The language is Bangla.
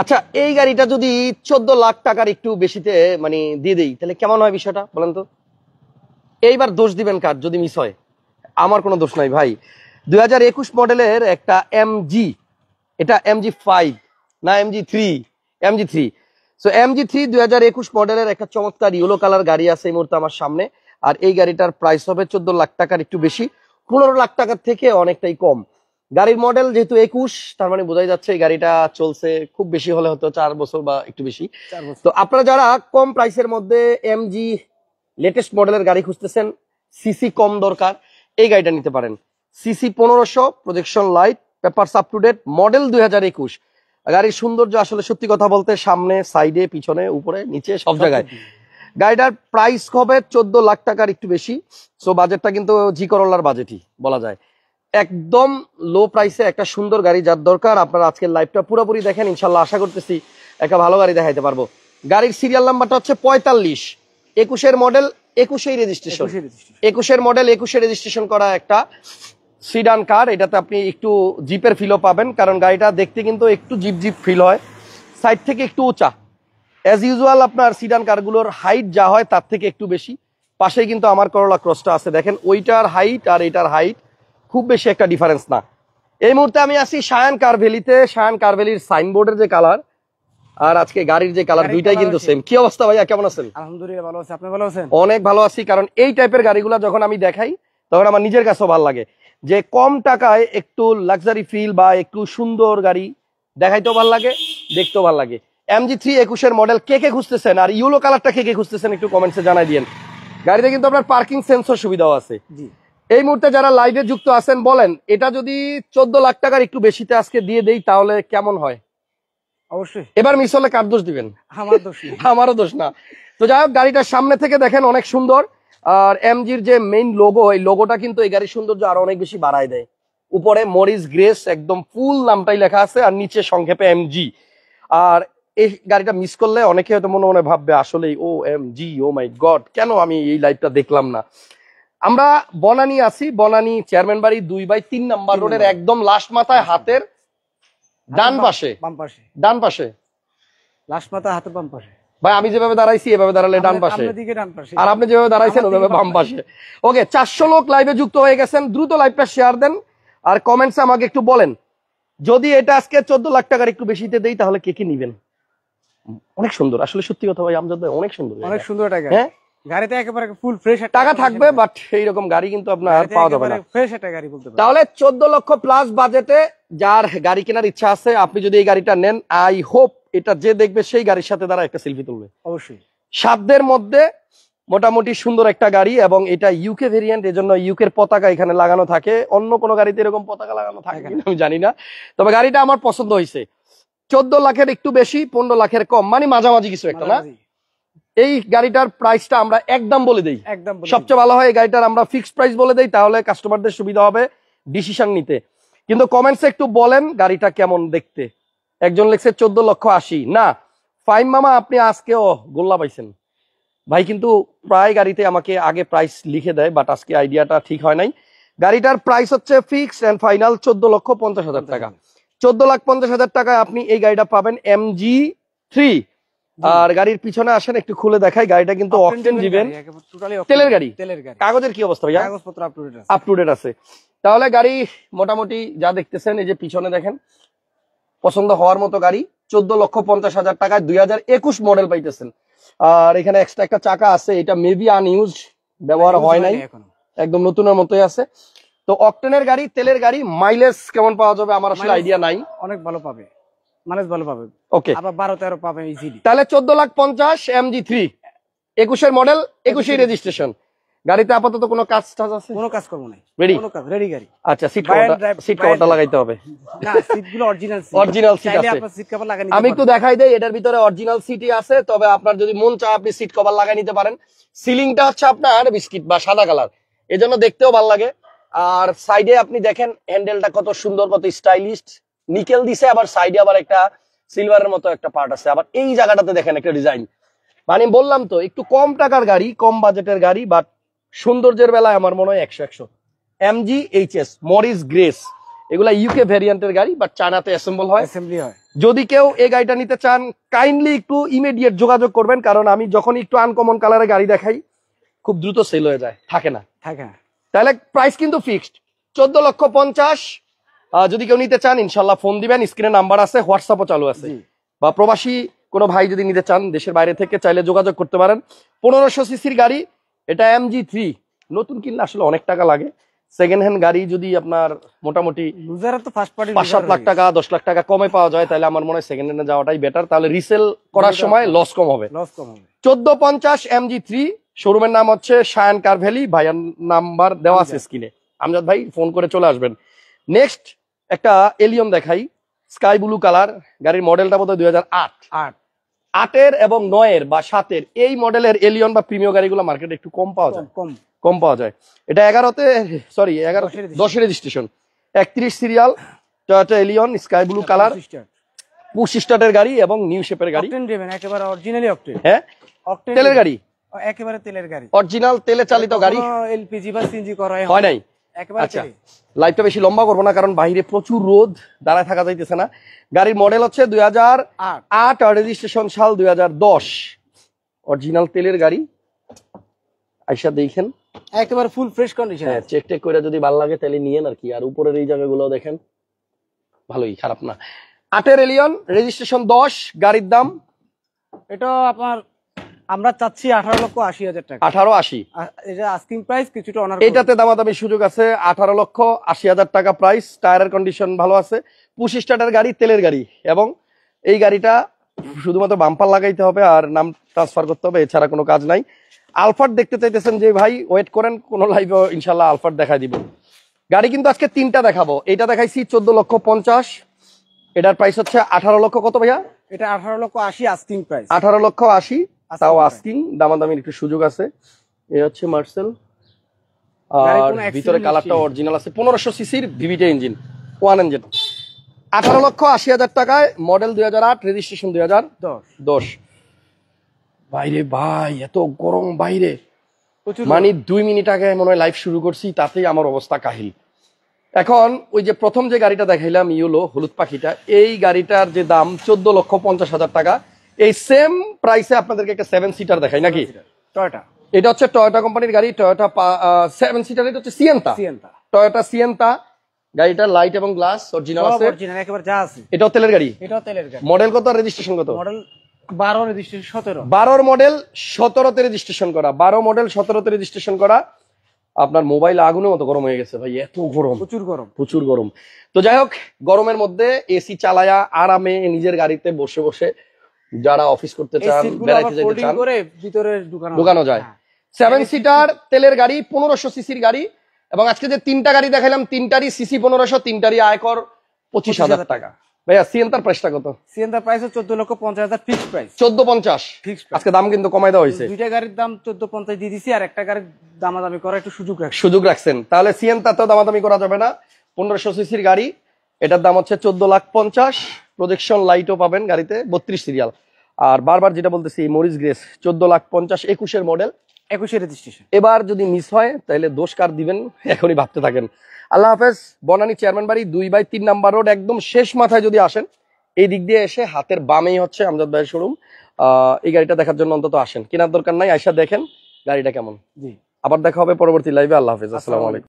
আচ্ছা, এই গাড়িটা যদি 14 লাখ টাকার একটু বেশিতে মানে দিয়ে দেই তাহলে কেমন হয় বিষয়টা বলেন তো? এইবার দোষ দিবেন কার যদি মিস হয়? আমার কোনো দোষ নাই ভাই। 2021 মডেলের একটা এমজি, এটা MG5 না MG3, MG3। সো MG3 2021 মডেলের একটা চমৎকার ইয়েলো কালার গাড়ি আছে এই মুহূর্তে আমার সামনে। আর এই গাড়িটার প্রাইস হবে 14 লাখ টাকার একটু বেশি, 15 লাখ টাকার থেকে অনেকটাই কম। গাড়ির মডেল যেহেতু 21, তার মানে বোঝাই যাচ্ছে এই গাড়িটা চলছে খুব বেশি হলে হতো 4 বছর বা একটু বেশি। তো আপনারা যারা কম প্রাইসের মধ্যে এমজি লেটেস্ট মডেলের গাড়ি খুঁজতেছেন, সিসি কম দরকার, এই গাড়িটা নিতে পারেন। CC 1500, projection light, papers up to date, model 2021। গাড়ির সৌন্দর্য আসলে সত্যি কথা বলতে সামনে, সাইডে, পিছনে, উপরে, নিচে সব জায়গায়। গাড়িটার প্রাইস হবে 14 লাখ টাকার একটু বেশি। সো বাজেটটা কিন্তু জি করোলার বাজেটই বলা যায়। একদম লো প্রাইসে একটা সুন্দর গাড়ি যার দরকার, আপনারা আজকের লাইভটা পুরোপুরি দেখেন, ইনশাল্লাহ আশা করতেছি একটা ভালো গাড়ি দেখাইতে পারবো। গাড়ির সিরিয়াল নাম্বারটা হচ্ছে 45, 21-এর মডেল, 21-এই রেজিস্ট্রেশন, 21-এর মডেল, 21-এ রেজিস্ট্রেশন করা একটা সিডান কার। এটাতে আপনি একটু জিপের ফিলও পাবেন, কারণ গাড়িটা দেখতে কিন্তু একটু জিপ জিপ ফিল হয়, সাইড থেকে একটু উঁচা। অ্যাজ ইউজুয়াল আপনার সিডান কারগুলোর হাইট যা হয় তার থেকে একটু বেশি। পাশেই কিন্তু আমার করোলা ক্রসটা আছে, দেখেন ওইটার হাইট আর এইটার হাইট খুব বেশি একটা ডিফারেন্স না। এই মুহূর্তে আমি আছি শায়ান কার ভ্যালিতে। শায়ান কার ভ্যালির সাইনবোর্ডের যে কালার আর আজকে গাড়ির যে কালার, দুইটাই কিন্তু সেম। কি অবস্থা ভাইয়া, কেমন আছেন? আলহামদুলিল্লাহ ভালো আছি, আপনি ভালো আছেন? অনেক ভালো আছি, কারণ এই টাইপের গাড়িগুলো যখন আমি দেখাই তখন আমার নিজের কাছেও ভালো লাগে যে কম টাকায় একটু লাক্সারি ফিল বা একটু সুন্দর গাড়ি দেখাইতেও ভালো লাগে, দেখতেও ভালো লাগে। MG3 21-এর মডেল কে কে খুঁজতেছেন আর ইয়েলো কালারটা কে কে খুঁজতেছেন একটু কমেন্টসে জানাই দিয়েন। গাড়িতে কিন্তু আপনার পার্কিং সেন্সর সুবিধাও আছে। এই মুহূর্তে যারা লাইভে যুক্ত আছেন বলেন, এটা যদি 14 লাখ টাকার একটু বেশিতে আজকে দিয়ে দেই তাহলে কেমন হয়? অবশ্যই। এবার মিস হলে কার দোষ দিবেন? আমার দোষ না। আমারও দোষ না। তো যাই হোক, গাড়িটার সামনে থেকে দেখেন অনেক সুন্দর। আর এমজির যে মেইন লোগো, এই লোগোটা কিন্তু এই গাড়ির সৌন্দর্য আরো অনেক বেশি বাড়ায় দেয়। উপরে মরিস গ্রেস একদম ফুল নামটাই লেখা আছে, আর নিচে সংক্ষেপে এমজি। আর এই গাড়িটা মিস করলে অনেকে হয়তো মনে মনে ভাববে আসলেই ও এমজি, ও মাই গড, কেন আমি এই লাইভটা দেখলাম না। আমরা বনানী আছি, বনানী চেয়ারম্যান বাড়ি 2/3 নাম্বার রোডের একদম লাস্ট মাথায়, হাতের ডান পাশে। ডান পাশে লাস্ট মাথা, হাতের বাম পাশে। ভাই আমি যেভাবে দাঁড়াইছি এভাবে দাঁড়ালে ডান পাশে, আর আপনি যেভাবে দাঁড়াইছেন ওইভাবে বাম পাশে। ওকে, 400 লোক লাইভে যুক্ত হয়ে গেছেন, দ্রুত লাইভটা শেয়ার দেন আর কমেন্টসে আমাকে একটু বলেন যদি এটা আজকে 14 লাখ টাকার একটু বেশিতে দেই তাহলে কে কি নিবেন। অনেক সুন্দর, আসলে সত্যি কথা ভাই আমজাদ ভাই, অনেক সুন্দর, অনেক সুন্দর টাকা। হ্যাঁ, গাড়িতে একেবারে ফুল ফ্রেশ টাকা থাকবে, বাট এইরকম গাড়ি কিন্তু আপনার পাওয়া যাবে না। ফ্রেশ একটা গাড়ি বলতে পারেন। তাহলে 14 লক্ষ প্লাস বাজেটে যার গাড়ি কেনার ইচ্ছা আছে, আপনি যদি এই গাড়িটা নেন, আই হোপ এটা যে দেখবে সেই গাড়ির সাথে তারা একটা সেলফি তুলবে অবশ্যই। সাধ্যের মধ্যে মোটামুটি সুন্দর একটা গাড়ি, এবং এটা ইউকে ভেরিয়েন্ট, এজন্য ইউকের পতাকা এখানে লাগানো থাকে। অন্য কোনো গাড়িতে এরকম পতাকা লাগানো থাকে কিনা আমি জানি না, তবে গাড়িটা আমার পছন্দ হয়েছে। 14 লাখের একটু বেশি, 15 লাখের কম, মানে মাঝামাঝি কিছু একটা না। এই গাড়িটার প্রাইসটা আমরা একদম বলে দেই, সবচেয়ে ভালো হয় এই গাড়িটার আমরা ফিক্সড প্রাইস বলে দেই, তাহলে কাস্টমারদের সুবিধা হবে ডিসিশন নিতে। কিন্তু কমেন্টসে একটু বলেন গাড়িটা কেমন দেখতে। একজন লিখছে 14,80,000 না। ফাইম মামা আপনি আজকেও গোল্লা পাইছেন ভাই, কিন্তু প্রায় গাড়িতে আমাকে আগে প্রাইস লিখে দেয়, বাট আজকে আইডিয়াটা ঠিক হয় নাই। গাড়িটার প্রাইস হচ্ছে ফিক্সড এন্ড ফাইনাল 14,50,000 টাকা। 14,50,000 টাকায় আপনি এই গাড়িটা পাবেন MG3। আর গাড়ির পিছনে আসেন একটু খুলে দেখাই, গাড়িটা কিন্তু অকটেন দিবেন, তেলের গাড়ি। কাগজের কি অবস্থা ভাইয়া? কাগজপত্র আপ টু ডেট আছে। তাহলে গাড়ি মোটামুটি যা দেখতেছেন, এই যে পিছনে দেখেন, পছন্দ হওয়ার মতো গাড়ি। 14,50,000 টাকায় 2021 মডেল পাইতেছেন। আর এখানে এক্সট্রা একটা চাকা আছে, এটা মেবি আনইউজড, ব্যবহার হয় নাই, একদম নতুনের মতোই আছে। তো অকটেনের গাড়ি, তেলের গাড়ি, মাইলেজ কেমন পাওয়া যাবে আমার আসলে আইডিয়া নাই। অনেক ভালো পাবে, মাইলেজ ভালো পাবে। ওকে, আবার 12-13 পাবে ইজিলি। তাহলে 14,50,000 MG3, 21-এর মডেল, 21-এই রেজিস্ট্রেশন। গাড়িতে আপাতত কোনো কাজ টাজ আছে? কোনো কাজ করব না, রেডি? কোনো কাজ রেডি গাড়ি। আচ্ছা, সিট কভারটা লাগাইতে হবে না, সিটগুলো অরিজিনাল সিট। অরিজিনাল সিট আছে, আপনি সিট কভার লাগাই নিতে আমি একটু দেখাই দেই। এটার ভিতরে অরিজিনাল সিটই আছে, তবে আপনার যদি মন চায় আপনি সিট কভার লাগাই নিতে পারেন। সিলিংটা হচ্ছে আপনার বিস্কিট বা সাদা কালার, এজন্য দেখতেও ভালো লাগে। আর সাইডে আপনি দেখেন হ্যান্ডেলটা কত সুন্দর, কত স্টাইলিশ, নিকেল দিছে, আবার সাইডে আবার একটা সিলভারের মতো একটা পার্ট আছে। আবার এই জায়গাটাতে দেখেন একটা ডিজাইন, মানে বললাম তো একটু কম টাকার গাড়ি, কম বাজেটের গাড়ি, বাট সৌন্দর্যের বেলায় আমার মনে হয় 100-100। MG HS, মরিস গ্রেস, এগুলা ইউকে ভ্যারিয়েন্টের গাড়ি, বাট চায়নাতে অ্যাসেম্বল হয়, অ্যাসেম্বলি হয়। যদি কেউ এই গাড়িটা নিতে চান কাইন্ডলি একটু ইমিডিয়েট যোগাযোগ করবেন, কারণ আমি যখন একটু আনকমন কালারের গাড়ি দেখাই খুব দ্রুত সেল হয়ে যায়, থাকে না। থাকে। তাহলে প্রাইস কিন্তু ফিক্সড 14,50,000। যদি কেউ নিতে চান ইনশাল্লাহ ফোন দিবেন, স্ক্রিনে নাম্বার আছে, হোয়াটসঅ্যাপও চালু আছে। বা প্রবাসী কোনো ভাই যদি নিতে চান দেশের বাইরে থেকে, চাইলে যোগাযোগ করতে পারেন। 1500 সিসির গাড়ি, এটা MG3। নতুন কিনলে আসলে অনেক টাকা লাগে, সেকেন্ড হ্যান্ড গাড়ি যদি আপনার মোটামুটি লুজার তো ফার্স্ট পার্টি 5-7 লাখ টাকা 10 লাখ টাকা কমে পাওয়া যায়, তাহলে আমার মনে হয় সেকেন্ড হ্যান্ডে যাওয়াটাই বেটার, তাহলে রিসেল করার সময় লস কম হবে। লস কম হবে। 1450 MG3, শোরুমের নাম হচ্ছে শায়ান কার ভ্যালি, ভাইয়ার নাম্বার দেওয়া আছে স্ক্রিনে, আমজাদ ভাই ফোন করে চলে আসবেন। নেক্সট একটা এলিয়ন দেখাই, স্কাই ব্লু কালার, গাড়ির মডেলটা বোধহয় 2008। 8-এর এবং 9-এর বা 7-এর এই মডেলের এলিয়ন বা প্রিমিয়াম গাড়িগুলো মার্কেটে একটু কম পাওয়া যায়, কম পাওয়া যায়। এটা 10 registration, 31 serial, Toyota Allion sky blue colour, push স্টার্টের গাড়ি এবং নিউ শেপের গাড়ি, অকটেন ড্রিভেন, একেবারে অরিজিনালি অকটেন। হ্যাঁ, অকটেন তেলের গাড়ি, একেবারে তেলের গাড়ি, অরিজিনাল তেলে চালিত গাড়ি, এলপিজি বা সিএনজি করা হয় নাই। একেবারে আচ্ছা, লাইভটা বেশি লম্বা করবো না, কারণ বাইরে প্রচুর রোদ, দাঁড়ায় থাকা যাইতেছে না। গাড়ির মডেল হচ্ছে 2008 আর রেজিস্ট্রেশন সাল 2010, অরিজিনাল তেলের গাড়ি। আইসা দেখেন, একেবারে ফুল ফ্রেশ কন্ডিশন। হ্যাঁ, চেক টেক করে যদি ভালো লাগে তাহলে নিয়েন আর কি। আর উপরের এই জায়গাগুলো দেখেন, ভালোই, খারাপ না। 8-এর এলিয়ন, রেজিস্ট্রেশন 10, গাড়ির দাম এটা আপনার আমরা চাচ্ছি 18,80,000 টাকা। 18,80। এটা আস্কিং প্রাইস, কিছুটা অনার। এটাতে দামাদামি সুযোগ আছে, 18,80,000 টাকা প্রাইস। টায়ারের কন্ডিশন ভালো আছে, পুশ স্টার্টার গাড়ি, তেলের গাড়ি, এবং এই গাড়িটা শুধুমাত্র বাম্পার লাগাইতে হবে আর নাম ট্রান্সফার করতে হবে, এছাড়া কোনো কাজ নাই। আলফার্ড দেখতে চাইতেছেন যে ভাই, ওয়েট করেন, কোন লাইভে ইনশাল্লাহ আলফার্ড দেখাই দিব। গাড়ি কিন্তু আজকে 3টা দেখাবো। এটা দেখাইছি 14,50,000, এটার প্রাইস হচ্ছে 18 লক্ষ। কত ভাইয়া? এটা 18,80,000 আস্কিং প্রাইস। 18,80,000, তাও আস্কিং, দামাদামির একটু সুযোগ আছে। এই হচ্ছে মার্সেল, আর ভিতরে কালারটা অরিজিনাল আছে। 1500 সিসির ভিভিটি ইঞ্জিন, 1 ইঞ্জিন, 18,80,000 টাকায়, মডেল 2008, রেজিস্ট্রেশন 2010। বাইরে ভাই এত গরম, বাইরে মানে 2 মিনিট আগে মনে হয় লাইভ শুরু করছি, তাতেই আমার অবস্থা কাহিল। এখন ওই যে প্রথম যে গাড়িটা দেখাইলাম ইয়েলো হলুদ পাখিটা, এই গাড়িটার যে দাম 14,50,000 টাকা। এই সেম প্রাইসে আপনাদেরকে একটা 7 সিটার দেখাই নাকি, টয়োটা। এটা হচ্ছে টয়োটা কোম্পানির গাড়ি, টয়োটা 7 সিটার। এটা হচ্ছে সিয়েন্তা, টয়োটা সিয়েন্তা। গাড়িটার লাইট এবং গ্লাস অরিজিনাল আছে, একেবারে যা আছে। এটাও তেলের গাড়ি, এটাও তেলের গাড়ি। মডেল কত, রেজিস্ট্রেশন কত? Model 12, registration 17। 12 মডেল 17তে রেজিস্ট্রেশন করা, 12 মডেল 17তে রেজিস্ট্রেশন করা। আপনার মোবাইল আগুনের মতো গরম হয়ে গেছে ভাই, এত গরম, প্রচুর গরম, প্রচুর গরম। তো যাই হোক, গরমের মধ্যে এসি চালায়া আরামে নিজের গাড়িতে বসে বসে যারা অফিস করতে চান, বেড়াইতে যেতে চান, ভিতরে ঢুকানো যায়। 7 সিটার তেলের গাড়ি, 1500 সিসির গাড়ি। এবং আজকে যে 3টা গাড়ি দেখাইলাম, 3টারই সিসি 1500, 3টারই আয়কর 25,000 টাকা। ভাইয়া সিয়েন্তার প্রাইসটা কত? সিয়েন্তার প্রাইস 14,50,000 ফিক্সড প্রাইস। 14,50 আজকে দাম কিন্তু কমাই দেওয়া হয়েছে। দুইটা গাড়ির দাম 14,50 দিয়ে দিছি, আর একটা গাড়ির দামাদামি করার একটু সুযোগ রাখছেন। তাহলে সিয়েন্তাতেও দামাদামি করা যাবে না, 1500 সিসির গাড়ি, এটার দাম হচ্ছে 14,50,000। প্রজেকশন লাইটও পাবেন গাড়িতে, 32 সিরিয়াল। আর বারবার যেটা বলতেছি, মরিস গ্রেস 14,50,000, 21-এর মডেল, 21-এর রেজিস্ট্রেশন। এবার যদি মিস হয় তাহলে দোষ কার দিবেন এখনই ভাবতে থাকেন। আল্লাহ হাফেজ। বনানী চেয়ারম্যান বাড়ি 2/3 নাম্বার রোড, একদম শেষ মাথায় যদি আসেন, এই দিক দিয়ে এসে হাতের বামেই হচ্ছে আমজাদ ভাইয়ের শোরুম। এই গাড়িটা দেখার জন্য অন্তত আসেন, কেনার দরকার নাই, আয়সা দেখেন গাড়িটা কেমন। আবার দেখা হবে পরবর্তী লাইভে। আল্লাহ হাফেজ, আসসালামু আলাইকুম।